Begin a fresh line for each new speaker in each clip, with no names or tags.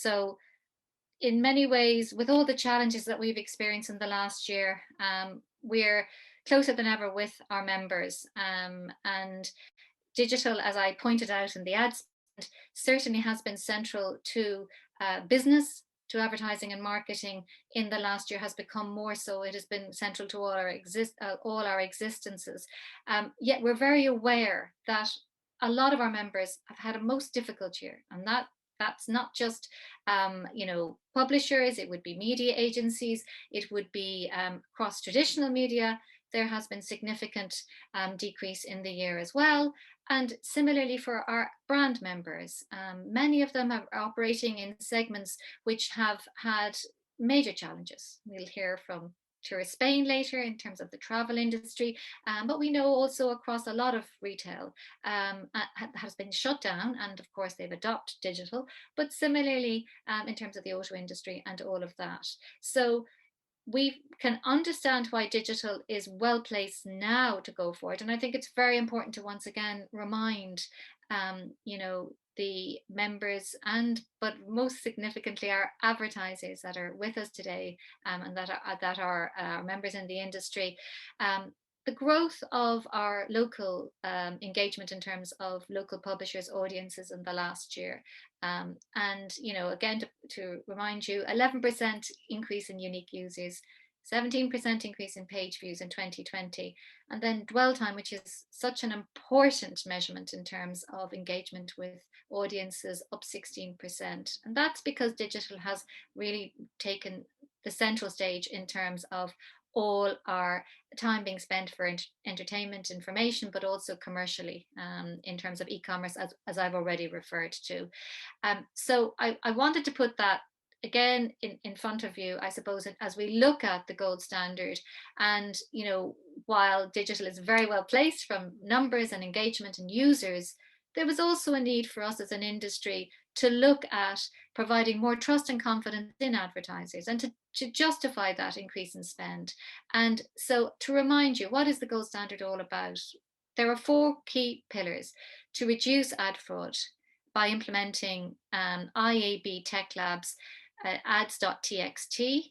So in many ways, with all the challenges that we've experienced in the last year, we're closer than ever with our members. And digital, as I pointed out in the ads, certainly has been central to business, to advertising and marketing in the last year, has become more so. It has been central to all our existences. Yet we're very aware that a lot of our members have had a most difficult year, and that's not just publishers. It would be media agencies. It would be across traditional media. There has been significant decrease in the year as well. And similarly for our brand members, many of them are operating in segments which have had major challenges. We'll hear from Tourist Spain later in terms of the travel industry, but we know also across a lot of retail has been shut down, and of course they've adopted digital, but similarly in terms of the auto industry and all of that. So we can understand why digital is well placed now to go forward. And I think it's very important to once again remind, the members but most significantly our advertisers that are with us today, and that are members in the industry. The growth of our local engagement in terms of local publishers' audiences in the last year. And, again, to remind you, 11% increase in unique users, 17% increase in page views in 2020, and then dwell time, which is such an important measurement in terms of engagement with audiences, up 16%. And that's because digital has really taken the central stage in terms of all our time being spent for entertainment, information, but also commercially in terms of e-commerce, as I've already referred to. So I wanted to put that again in front of you, I suppose, as we look at the gold standard. And while digital is very well placed from numbers and engagement and users, there was also a need for us as an industry to look at providing more trust and confidence in advertisers and to justify that increase in spend. And so to remind you, what is the gold standard all about? There are 4 key pillars to reduce ad fraud by implementing IAB Tech Labs, ads.txt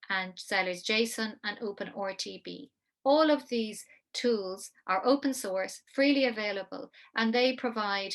and Sellers JSON and OpenRTB. All of these tools are open source, freely available, and they provide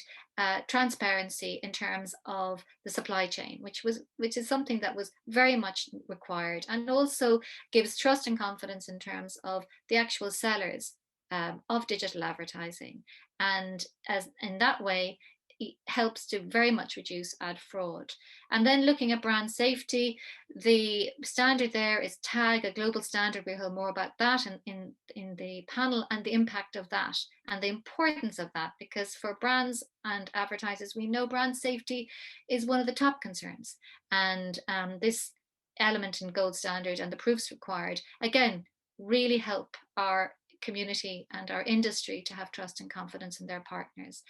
transparency in terms of the supply chain, which is something that was very much required, and also gives trust and confidence in terms of the actual sellers of digital advertising. And as in that way, it helps to very much reduce ad fraud. And then looking at brand safety, the standard there is TAG, a global standard. We'll hear more about that in the panel, and the impact of that and the importance of that, because for brands and advertisers, we know brand safety is one of the top concerns. And this element in gold standard and the proofs required, again, really help our community and our industry to have trust and confidence in their partners.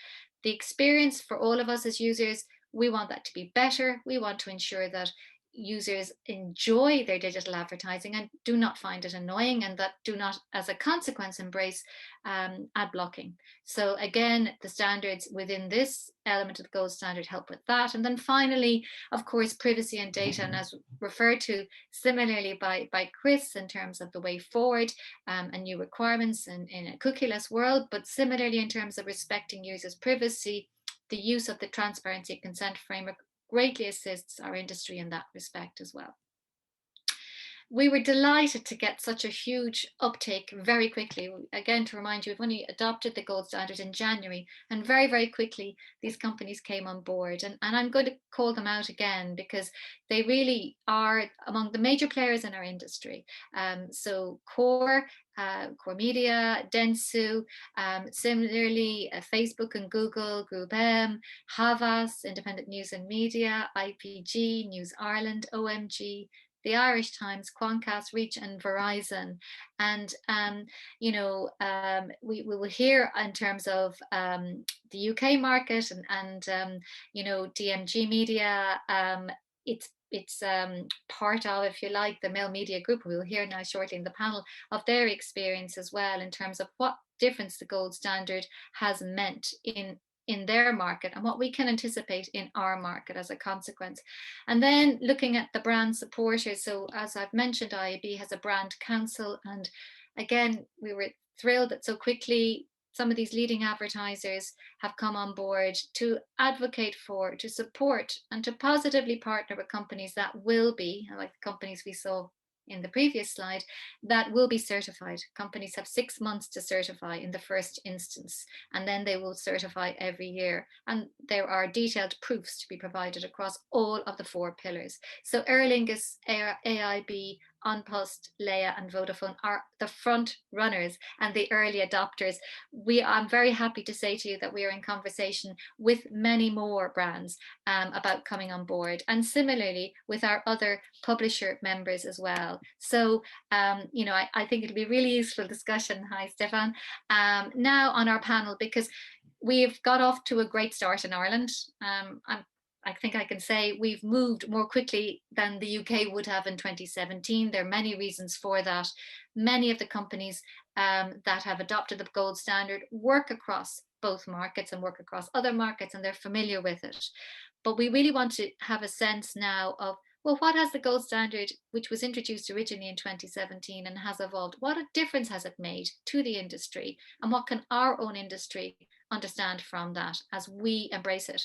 The experience for all of us as users, we want that to be better. We want to ensure that users enjoy their digital advertising and do not find it annoying, and that do not, as a consequence, embrace ad blocking. So again, the standards within this element of the gold standard help with that. And then finally, of course, privacy and data, and as referred to similarly by Chris in terms of the way forward and new requirements in a cookieless world, but similarly in terms of respecting users' privacy, the use of the transparency consent framework greatly assists our industry in that respect as well. We were delighted to get such a huge uptake very quickly. Again, to remind you, we've only adopted the gold standard in January, and very, very quickly these companies came on board. And I'm going to call them out again because they really are among the major players in our industry. So Core Media, Dentsu, similarly Facebook and Google, GroupM, Havas, Independent News and Media, IPG, News Ireland, OMG, the Irish Times, Quantcast, Reach, and Verizon. And we will hear in terms of the UK market and DMG Media. It's part of, if you like, the Mail Media Group. We'll hear now shortly in the panel of their experience as well in terms of what difference the gold standard has meant in in their market and what we can anticipate in our market as a consequence. And then looking at the brand supporters. So as I've mentioned, IAB has a brand council. And again, we were thrilled that so quickly some of these leading advertisers have come on board to advocate for, to support, and to positively partner with companies that will be, like the companies we saw in the previous slide, that will be certified. Companies have 6 months to certify in the first instance, and then they will certify every year. And there are detailed proofs to be provided across all of the 4 pillars. So Aer Lingus, AIB, An Post, Leia, and Vodafone are the front runners and the early adopters. I'm very happy to say to you that we are in conversation with many more brands about coming on board, and similarly with our other publisher members as well. So, I think it'll be really useful discussion. Hi, Stefan. Now on our panel, because we've got off to a great start in Ireland. I think I can say we've moved more quickly than the UK would have in 2017. There are many reasons for that. Many of the companies that have adopted the gold standard work across both markets and work across other markets, and they're familiar with it. But we really want to have a sense now of, well, what has the gold standard, which was introduced originally in 2017 and has evolved, what a difference has it made to the industry, and what can our own industry understand from that as we embrace it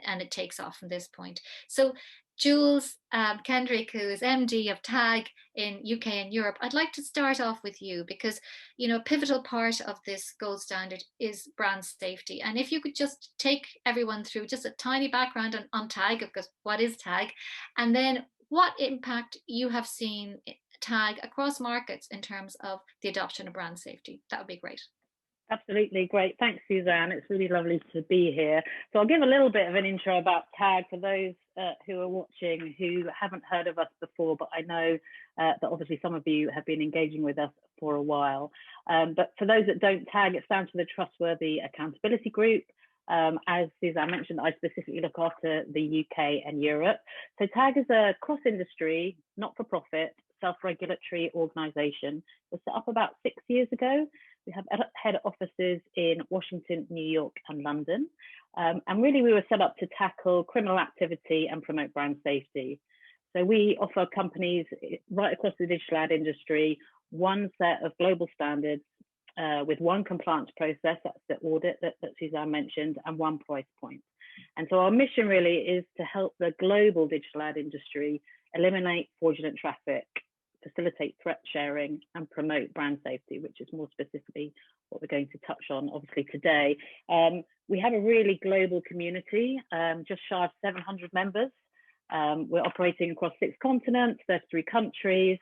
and it takes off from this point. So Jules Kendrick, who is MD of TAG in UK and Europe, I'd like to start off with you because, a pivotal part of this gold standard is brand safety. And if you could just take everyone through just a tiny background on TAG, because what is TAG? And then what impact you have seen TAG across markets in terms of the adoption of brand safety. That would be great.
Absolutely. Great. Thanks, Suzanne. It's really lovely to be here. So I'll give a little bit of an intro about TAG for those who are watching who haven't heard of us before, but I know that obviously some of you have been engaging with us for a while. But for those that don't, TAG, it stands for the Trustworthy Accountability Group. As Suzanne mentioned, I specifically look after the UK and Europe. So TAG is a cross-industry, not-for-profit, self-regulatory organisation. It was set up about 6 years ago. We have head offices in Washington, New York, and London. And really, we were set up to tackle criminal activity and promote brand safety. So we offer companies right across the digital ad industry one set of global standards with one compliance process, that's the audit that Suzanne mentioned, and one price point. And so our mission really is to help the global digital ad industry eliminate fraudulent traffic, facilitate threat sharing, and promote brand safety, which is more specifically what we're going to touch on obviously today. We have a really global community, just shy of 700 members. We're operating across 6 continents, 33 countries,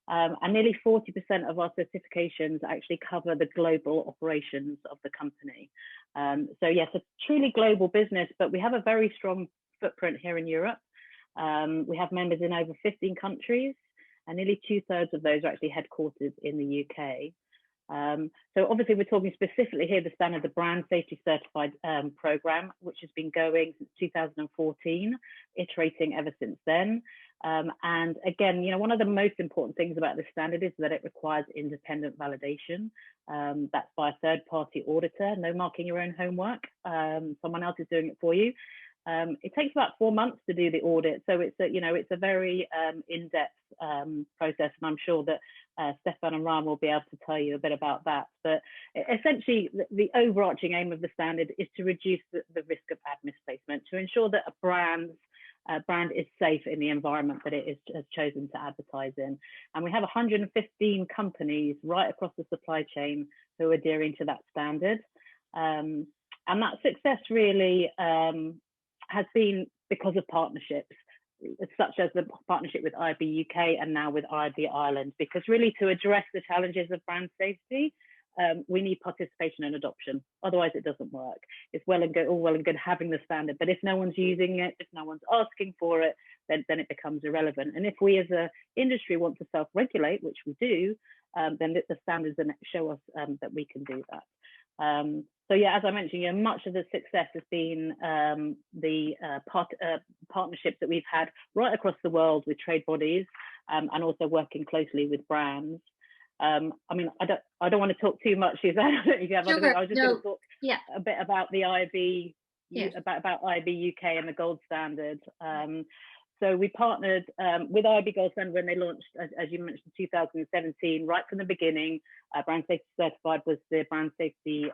and nearly 40% of our certifications actually cover the global operations of the company. So yes, a truly global business, but we have a very strong footprint here in Europe. We have members in over 15 countries, and nearly 2/3 of those are actually headquartered in the UK. So obviously we're talking specifically here the standard, the Brand Safety Certified program, which has been going since 2014, iterating ever since then. And again, one of the most important things about this standard is that it requires independent validation. That's by a third-party auditor, no marking your own homework. Someone else is doing it for you. It takes about 4 months to do the audit, so it's a very in-depth process, and I'm sure that Stefan and Ryan will be able to tell you a bit about that. But essentially, the overarching aim of the standard is to reduce the risk of ad misplacement, to ensure that a brand is safe in the environment that it has chosen to advertise in. And we have 115 companies right across the supply chain who are adhering to that standard. And that success really has been because of partnerships, such as the partnership with IAB UK and now with IAB Ireland, because really to address the challenges of brand safety, we need participation and adoption. Otherwise, it doesn't work. It's all well and good having the standard, but if no one's using it, if no one's asking for it, then it becomes irrelevant. And if we as an industry want to self-regulate, which we do, then the standards show us that we can do that. So yeah, as I mentioned, much of the success has been the partnerships that we've had right across the world with trade bodies, and also working closely with brands. I mean, I don't want to talk too much, Suzanne. If you have other, I was just going to talk a bit about the IB, about IB UK and the gold standard. So we partnered with IB Gold Standard when they launched, as you mentioned, 2017. Right from the beginning, Brand Safety Certified was the brand safety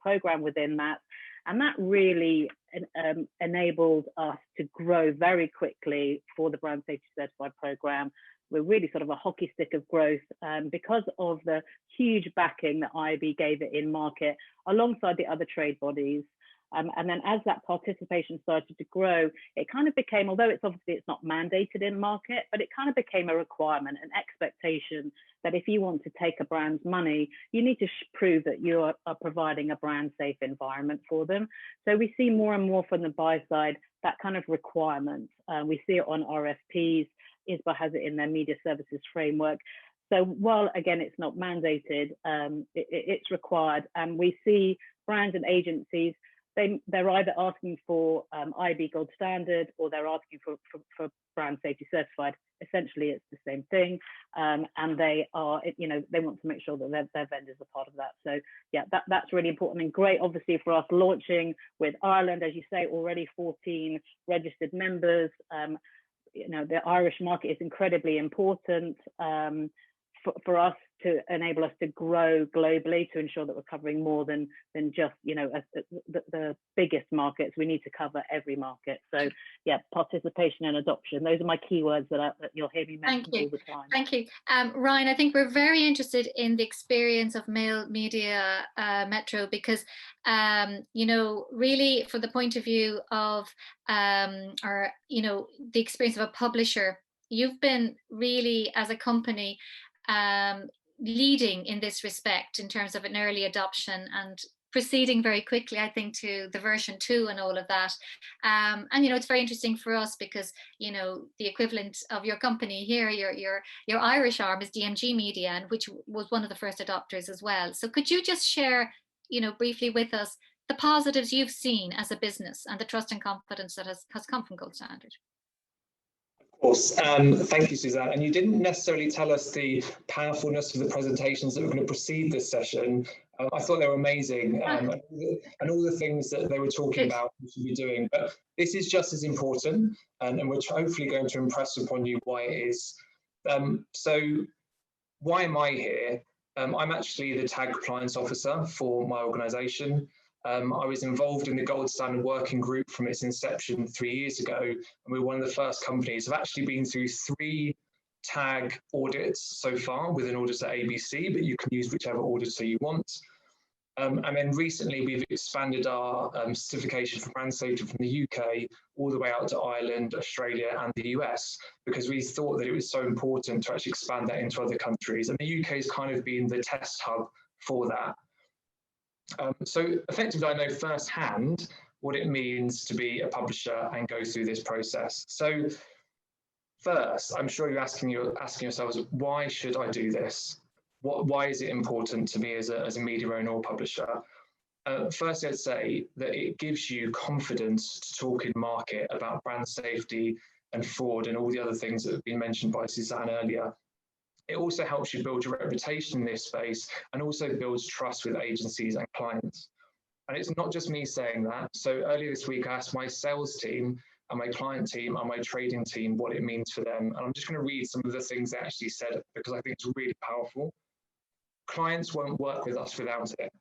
program within that. And that really enabled us to grow very quickly for the Brand Safety Certified program. We're really sort of a hockey stick of growth because of the huge backing that IB gave it in market alongside the other trade bodies. And then as that participation started to grow, it kind of became, although it's not mandated in market, but it kind of became a requirement, an expectation that if you want to take a brand's money, you need to prove that you are providing a brand safe environment for them. So we see more and more from the buy side, that kind of requirement. We see it on RFPs. ISBA has it in their media services framework. So while, again, it's not mandated, it's required. And we see brands and agencies, they're either asking for IB Gold Standard or they're asking for Brand Safety Certified. Essentially, it's the same thing. And they are, they want to make sure that their vendors are part of that. So yeah, that's really important and great, obviously, for us launching with Ireland, as you say, already 14 registered members. The Irish market is incredibly important for us to enable us to grow globally, to ensure that we're covering more than just the biggest markets. We need to cover every market. So yeah, participation and adoption, those are my keywords that you'll hear me mention all the time.
Thank you. Ryan, I think we're very interested in the experience of Mail Media Metro because really from the point of view of the experience of a publisher, you've been really, as a company, leading in this respect in terms of an early adoption and proceeding very quickly, I think, to the version 2 and all of that. And it's very interesting for us because the equivalent of your company here, your Irish arm is DMG Media, and which was one of the first adopters as well. So could you just share briefly with us the positives you've seen as a business and the trust and confidence that has come from Gold Standard?
Of course. Thank you, Suzanne. And you didn't necessarily tell us the powerfulness of the presentations that were going to precede this session. I thought they were amazing, and all the things that they were talking about we should be doing. But this is just as important, and we're hopefully going to impress upon you why it is. So why am I here? I'm actually the tag compliance officer for my organisation. I was involved in the Gold Standard Working Group from its inception 3 years ago, and we're one of the first companies. I've actually been through 3 tag audits so far with an auditor ABC, but you can use whichever auditor you want. And then recently we've expanded our certification for brand safety from the UK all the way out to Ireland, Australia and the US, because we thought that it was so important to actually expand that into other countries. And the UK has kind of been the test hub for that. So effectively, I know firsthand what it means to be a publisher and go through this process. So first, I'm sure you're asking yourselves, why should I do this? Why is it important to me as a media owner or publisher? First, I'd say that it gives you confidence to talk in market about brand safety and fraud and all the other things that have been mentioned by Suzanne earlier. It also helps you build your reputation in this space and also builds trust with agencies and clients. And it's not just me saying that. So earlier this week, I asked my sales team and my client team and my trading team what it means for them. And I'm just going to read some of the things they actually said because I think it's really powerful. Clients won't work with us without it.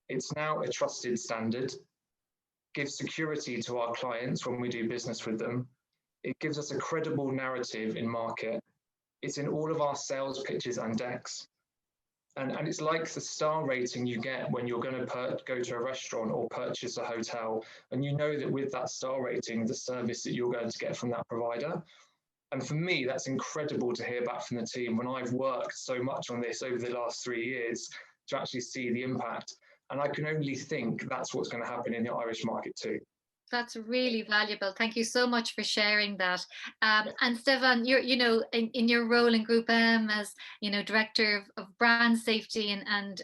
It's now a trusted standard. Gives security to our clients when we do business with them. It gives us a credible narrative in market. It's in all of our sales pitches and decks. And it's like the star rating you get when you're going to go to a restaurant or purchase a hotel. And you know that with that star rating, the service that you're going to get from that provider. And for me, that's incredible to hear back from the team when I've worked so much on this over the last 3 years to actually see the impact. And I can only think that's what's going to happen in the Irish market too.
That's really valuable. Thank you so much for sharing that. And Stefan, you're, in your role in Group M as, Director of Brand Safety and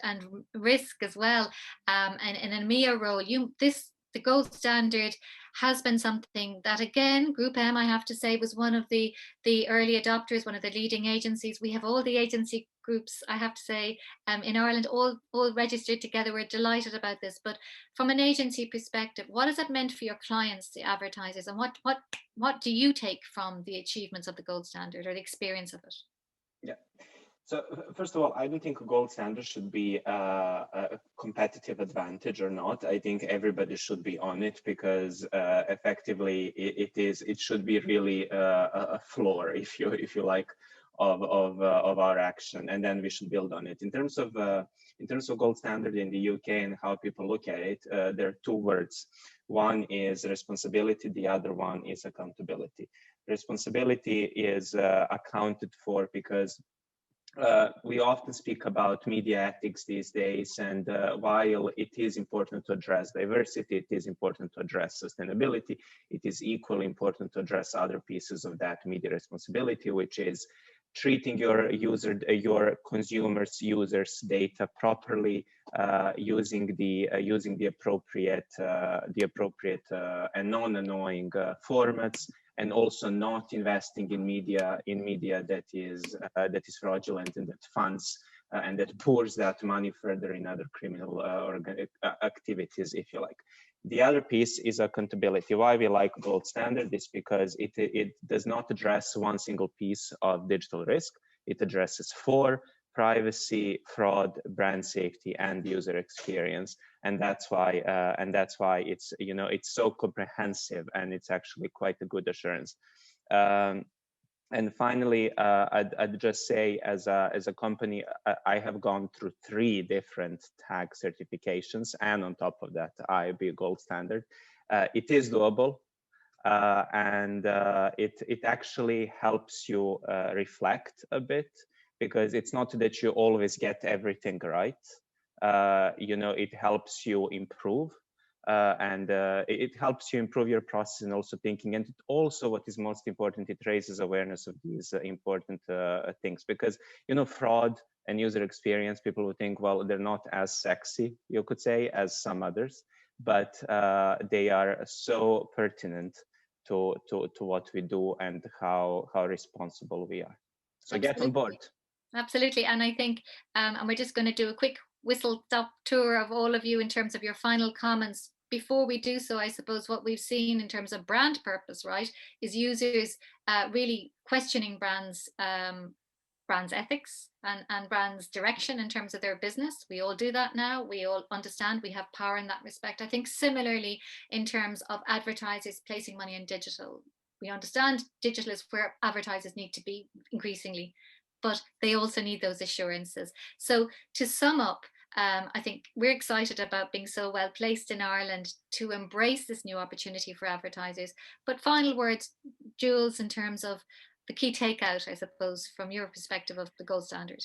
Risk as well, and in an EMEA role, the Gold Standard has been something that, again, Group M, I have to say, was one of the early adopters, one of the leading agencies. We have all the agency groups, I have to say, in Ireland, all registered together. We're delighted about this. But from an agency perspective, what has it meant for your clients, the advertisers, and what do you take from the achievements of the gold standard or the experience of it?
Yeah. So first of all, I don't think a gold standard should be a competitive advantage or not. I think everybody should be on it because effectively it should be really a floor, if you like, of our action, and then we should build on it. In terms of gold standard in the UK and how people look at it, there are two words. One is responsibility. The other one is accountability. Responsibility is accounted for because we often speak about media ethics these days, and while it is important to address diversity, it is important to address sustainability, it is equally important to address other pieces of that media responsibility, which is treating your consumers' users' data properly, using the appropriate and non-annoying formats, and also not investing in media that is fraudulent and that funds and that pours that money further in other criminal activities, if you like. The other piece is accountability. Why we like gold standard is because it does not address one single piece of digital risk. It addresses 4: privacy, fraud, brand safety, and user experience. And that's why it's, you know, it's so comprehensive, and it's actually quite a good assurance. And finally, I'd just say, as a company, I have gone through 3 different tag certifications, and on top of that, IAB Gold Standard. It is doable, and it actually helps you reflect a bit, because it's not that you always get everything right. You know, it helps you improve. And it helps you improve your process and also thinking. And it also, what is most important, it raises awareness of these important things, because, you know, fraud and user experience, people would think, well, they're not as sexy, you could say, as some others, but they are so pertinent to what we do and how responsible we are. So Absolutely. Get on board.
Absolutely. And I think, and we're just going to do a quick whistle stop tour of all of you in terms of your final comments. Before we do so, I suppose what we've seen in terms of brand purpose, right, is users really questioning brands' ethics and brands' direction in terms of their business. We all do that now. We all understand we have power in that respect. I think similarly in terms of advertisers placing money in digital, we understand digital is where advertisers need to be increasingly, but they also need those assurances. So to sum up, I think we're excited about being so well placed in Ireland to embrace this new opportunity for advertisers. But final words, Jules, in terms of the key takeout, I suppose, from your perspective of the gold standard.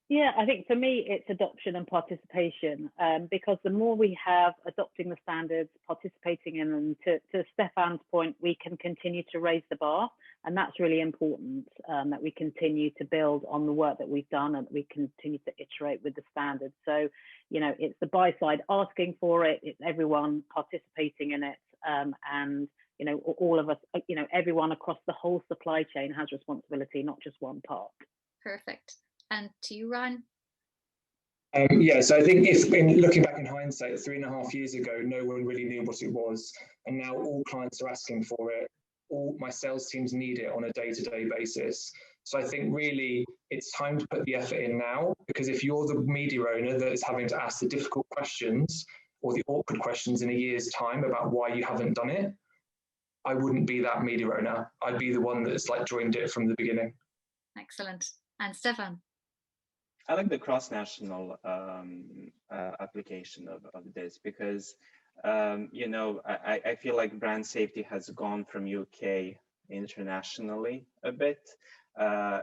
Yeah, I think for me, it's adoption and participation, because the more we have adopting the standards, participating in them, to Stefan's point, we can continue to raise the bar. And that's really important, that we continue to build on the work that we've done and that we continue to iterate with the standards. So, you know, it's the buy side asking for it, it's everyone participating in it, and, you know, all of us, you know, everyone across the whole supply chain has responsibility, not just one part.
Perfect. And to you, Ryan?
Yeah, so I think if in looking back in hindsight, 3.5 years ago, no one really knew what it was. And now all clients are asking for it. All my sales teams need it on a day-to-day basis. So I think really it's time to put the effort in now, because if you're the media owner that is having to ask the difficult questions or the awkward questions in a year's time about why you haven't done it, I wouldn't be that media owner. I'd be the one that's like joined it from the beginning.
Excellent. And Stefan?
I like the cross-national application of this, because you know, I feel like brand safety has gone from UK internationally a bit.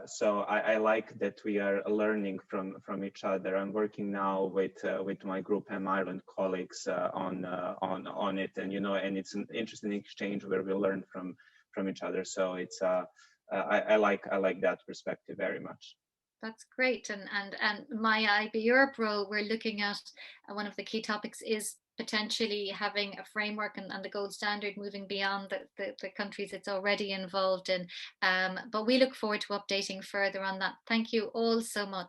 So I like that we are learning from each other. I'm working now with my Group M Ireland colleagues on it, and you know, and it's an interesting exchange where we learn from each other. So it's I like that perspective very much.
That's great. And my IAB Europe role, we're looking at one of the key topics is potentially having a framework and the gold standard moving beyond the countries it's already involved in. But we look forward to updating further on that. Thank you all so much.